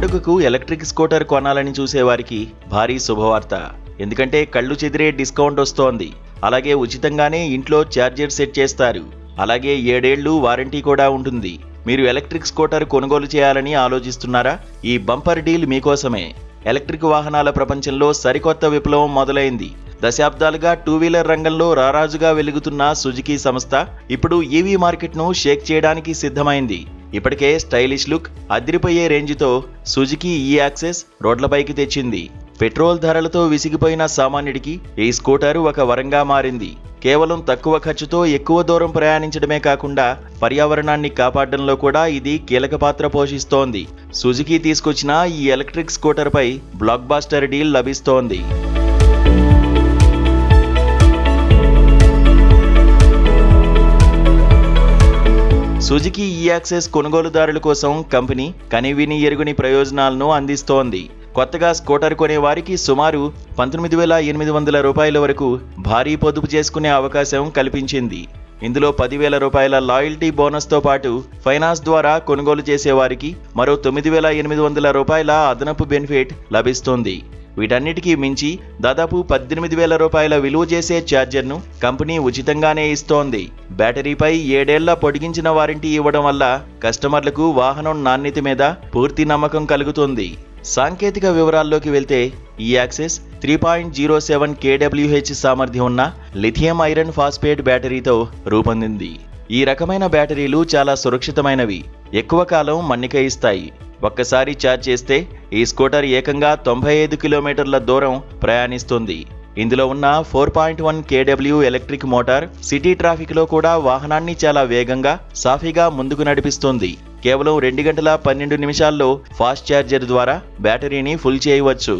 పండుగకు electric scooter కొనాలని చూసేవారికి భారీ శుభవార్త. ఎందుకంటే కళ్ళు చెదిరే డిస్కౌంట్ వస్తోంది. అలాగే ఉచితంగానే ఇంట్లో ఛార్జర్ సెట్ చేస్తారు. అలాగే 7 ఏళ్లు వారంటీ కూడా ఉంటుంది. మీరు ఎలక్ట్రిక్ స్కూటర్ కొనుగోలు చేయాలని ఆలోచిస్తున్నారా? ఈ బంపర్ డీల్ మీకోసమే. ఎలక్ట్రిక్ వాహనాల ప్రపంచంలో సరికొత్త విప్లవం మొదలైంది. దశాబ్దాలుగా 2 వీలర్ రంగంలో రారాజుగా వెలుగుతున్న సుజుకి సంస్థ ఇప్పుడు ఈవీ మార్కెట్ను షేక్ చేయడానికి సిద్ధమైంది. ఇప్పటికే స్టైలిష్ లుక్, అదిరిపోయే రేంజ్తో సుజుకి ఈ యాక్సెస్ రోడ్లపైకి తెచ్చింది. పెట్రోల్ ధరలతో విసిగిపోయిన సామాన్యుడికి ఈ స్కూటర్ ఒక వరంగా మారింది. కేవలం తక్కువ ఖర్చుతో ఎక్కువ దూరం ప్రయాణించడమే కాకుండా పర్యావరణాన్ని కాపాడడంలో కూడా ఇది కీలక పాత్ర పోషిస్తోంది. సుజుకి తీసుకొచ్చిన ఈ ఎలక్ట్రిక్ స్కూటర్పై బ్లాక్ బాస్టర్ డీల్ లభిస్తోంది. సుజుకి ఈ యాక్సెస్ కొనుగోలుదారుల కోసం కంపెనీ కనివిని ఎరుగని ప్రయోజనాలను అందిస్తోంది. కొత్తగా స్కూటర్ కొనే వారికి సుమారు 19,800 రూపాయల వరకు భారీ పొదుపు చేసుకునే అవకాశం కల్పించింది. ఇందులో 10,000 రూపాయల లాయల్టీ బోనస్తో పాటు ఫైనాన్స్ ద్వారా కొనుగోలు చేసేవారికి మరో 9,800 రూపాయల అదనపు బెనిఫిట్ లభిస్తుంది. వీటన్నిటికీ మించి దాదాపు 18,000 రూపాయల విలువ చేసే ఛార్జర్ను కంపెనీ ఉచితంగానే ఇస్తోంది. బ్యాటరీపై 7 ఏళ్ల పొడిగించిన వారంటీ ఇవ్వడం వల్ల కస్టమర్లకు వాహనం నాణ్యత మీద పూర్తి నమ్మకం కలుగుతుంది. సాంకేతిక వివరాల్లోకి వెళ్తే ఈ యాక్సెస్ 3.07 kWh సామర్థ్యం ఉన్న లిథియం ఐరన్ ఫాస్ఫేట్ బ్యాటరీతో రూపొందింది. ఈ రకమైన బ్యాటరీలు చాలా సురక్షితమైనవి, ఎక్కువ కాలం మన్నిక ఇస్తాయి. ఒక్కసారి ఛార్జ్ చేస్తే ఈ స్కూటర్ ఏకంగా 95 కిలోమీటర్ల దూరం ప్రయాణిస్తుంది. ఇందులో ఉన్న 4.1 kW ఎలక్ట్రిక్ మోటార్ సిటీ ట్రాఫిక్లో కూడా వాహనాన్ని చాలా వేగంగా, సాఫీగా ముందుకు నడిపిస్తుంది. కేవలం 2 గంటల 12 నిమిషాల్లో ఫాస్ట్ ఛార్జర్ ద్వారా బ్యాటరీని ఫుల్ చేయవచ్చు.